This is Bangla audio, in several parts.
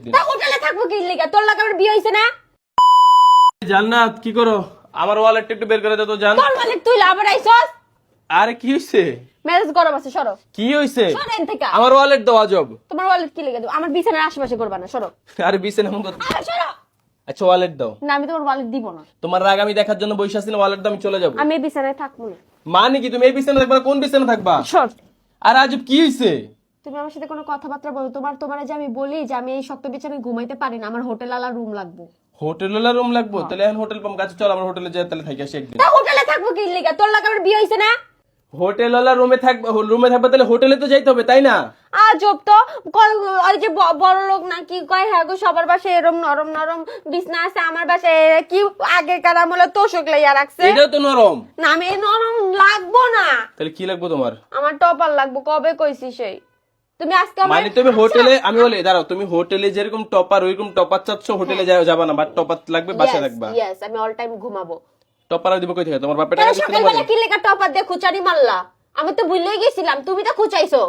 একদিন। তা হোটেলে থাকবো কি লিগা? তোর লাগা আমার বিয়ে হইছে না? জান্নাত কি করো? আমার ওয়ালেটটা একটু বের করে দাও তো জান। তোর ওয়ালেট তুই আবার আইছস? আরে কি হইছে? মেজাজ গরম আছে, সরো। কি হইছে? সরো এখান থেকে। আমার ওয়ালেট দাও আজব। তোমার ওয়ালেট কি লিগা দেব? আমার বিছানার আশেপাশে করবা না, সরো। আরে বিছানা এমন কথা। আরে সরো। আচ্ছা ওয়ালেট দাও। না, আমি তোমার ওয়ালেট দিব না। তোমার রাগ আমি দেখার জন্য বসে আছি না, ওয়ালেট দাও আমি চলে যাব। আমি এই বিছানায় থাকবো না। মানে কি তুমি এই বিছানা থাকবা? কোন বিছানা থাকবা? সর। আর আজব কি হইছে? তুমি আমার সাথে কোনো কথাবার্তা বলো। তোমার যে আমি বলি যে আমি এই শক্ত বিছানায় ঘুমাইতে পারি না, আমার হোটেল আলা রুম লাগবে। হোটেলের রুম লাগবে? তাহলে এখন হোটেল পাম কাছে চল, আমার হোটেলে যাই তাহলে থাকি আসি একদিন। তা হোটেলে থাকবো কি লিগা? তোর লাগা আমার বিয়ে হইছে না? হোটেলওয়ালা রুমে থাকবে, তাহলে হোটেলে তো যাইতে হবে তাই না? আজব তো। ওই যে বড় লোক নাকি কয় হ্যাঁ গো সবার বাসায় এরম নরম নরম বিছনা আছে, আমার বাসায় কি আগেকার আমলে তোষক লাইয়া রাখছে। এটাও তো নরম। না, আমি এই নরম লাগবো না। তাহলে কি লাগবে তোমার? আমার টপার লাগবো, কবে কইছি সেই। তুমি আজকে আমার মানে তুমি হোটেলে, আমি বলি দাঁড়াও, তুমি হোটেলে যেরকম টপার ওইরকম টপার চাচ্ছ, হোটেলে যাবা না, বাট টপার লাগবে, বাসায় রাখবা। ইয়েস, আমি অল টাইম ঘুমাবো। টপার আর দিব কই থেকে? তোমার বাপের টাকা তাহলে দিতে না সকালবেলা পারে? কি লেখা টপার দিয়ে খুচারি মারলা? আমি তো ভুলেই গেছিলাম, তুমি তো খুচাইছো।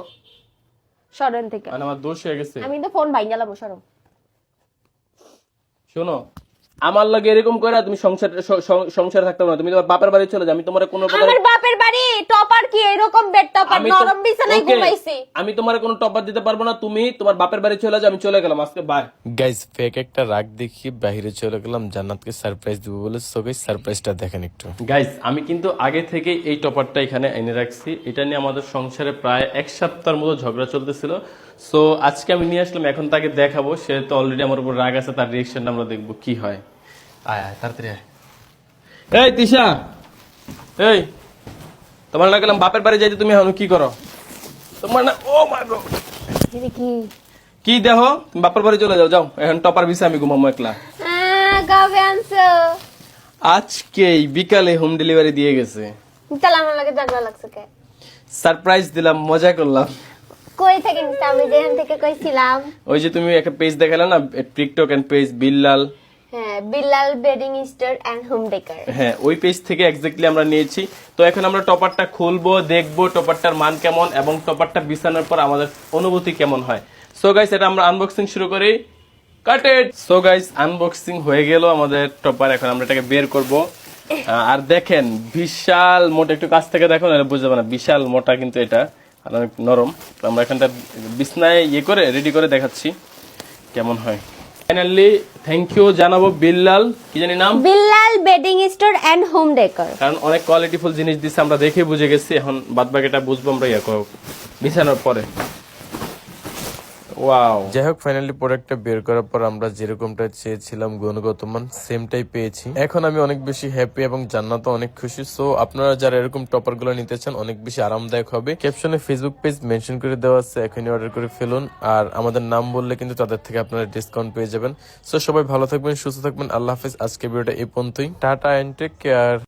সরেন থেকে। মানে আমার দোষ হয়ে গেছে। আমি তো ফোন ভাঙালাম, সরো। শোনো, আমার লাগে এরকম করে তুমি সংসার থাকতে পারো না। তুমি তোমার বাপের বাড়ি চলে যাও, আমি তোমার কোনো প্রকার, আমার বাপের বাড়ি টপার কি এরকম বেড টপার আমি তো- নরম বিছানায় ওকে, ঘুমাইছি। আমি তোমার কোনো টপার দিতে পারবো না। তুমি তোমার বাপের বাড়ি চলে যাও, আমি চলে গেলাম আজকে, বাই। গাইস ফেক একটা রাগ দেখিয়ে বাইরে চলে গেলাম জান্নাতকে সারপ্রাইজ দিব বলে। সো গাইস সারপ্রাইজটা দেখেন একটু। গাইস আমি কিন্তু আগে থেকে এই টপারটা এখানে এনে রাখছি। এটা নিয়ে আমাদের সংসারে প্রায় এক সপ্তাহের মতো ঝগড়া চলতেছিল। সো আজকে আমি নিয়ে আসলাম, এখন তাকে দেখাবো। সে তো অলরেডি আমার উপর রাগ আছে, তার রিয়েকশনটা আমরা দেখবো কি হয়। আয় আয় তাড়াতাড়ি আয়। এই তিশা, এই তোমার না গেলাম বাপের বাড়ি যাইতে, তুমি এখন কি করো? তোমার না, ও মাই গড, কি কি দেহ? তুমি বাপের বাড়ি চলে যাও, যাও এখন টপার বিছে আমি ঘুমাবো একলা। কবে আনছো? আজকেই বিকালে হোম ডেলিভারি দিয়ে গেছে। তাহলে আমার লাগে ঝগড়া লাগছে কে? সারপ্রাইজ দিলাম, মজা করলাম। কই থেকে নিতে? আমি যেখান থেকে কইছিলাম। ওই যে তুমি একটা পেজ দেখালে না, টিকটক এন্ড পেজ বিল্লাল, হ্যাঁ, Billal bedding store and home decor. হ্যাঁ ওই পেজ থেকে এক্স্যাক্টলি আমরা নিয়েছি। তো এখন আমরা টপারটা খুলবো, দেখবো টপারটার মান কেমন এবং টপারটা বিছানোর পর আমাদের অনুভূতি কেমন হয়। সো গাইস এটা আমরা আনবক্সিং শুরু করি। কাট ইট। সো গাইস আনবক্সিং হয়ে গেল আমাদের টপার, এখন আমরা এটাকে বের করব। আর দেখেন বিশাল মোটা, একটু কাছ থেকে দেখো না বুঝতে পারবে না, বিশাল মোটা কিন্তু এটা, আর অনেক নরম। তো আমরা এখানটা বিছনায় করে রেডি করে দেখাচ্ছি কেমন হয়। ফাইনালি থ্যাংক ইউ জানাবো বিল্লাল, কি জানি নাম, Billal bedding store and home decor. কারণ অনেক কোয়ালিটিফুল জিনিস দিচ্ছে, আমরা দেখে বুঝে গেছি। এখন বাদ বাকিটা বুঝবো আমরা বিছানোর পরে। ওয়াও। যাই হোক ফাইনালি প্রোডাক্টটা বের করার পর আমরা যেরকমটা চেয়েছিলাম গুণগত মান সেমটাই পেয়েছি। এখন আমি অনেক বেশি হ্যাপি এবং জান্নাতও অনেক খুশি। সো আপনারা যারা এরকম টপার গুলো নিতে চান, অনেক বেশি আরামদায়ক হবে। ক্যাপশনে ফেসবুক পেজ মেনশন করে দেওয়া আছে, এখনই অর্ডার করে ফেলুন। আর আমাদের নাম বললে কিন্তু তাদের থেকে আপনারা ডিসকাউন্ট পেয়ে যাবেন। সো সবাই ভালো থাকবেন, সুস্থ থাকবেন। আল্লাহ হাফেজ। আজকে ভিডিওটা এই পর্যন্তই। Tata and take care.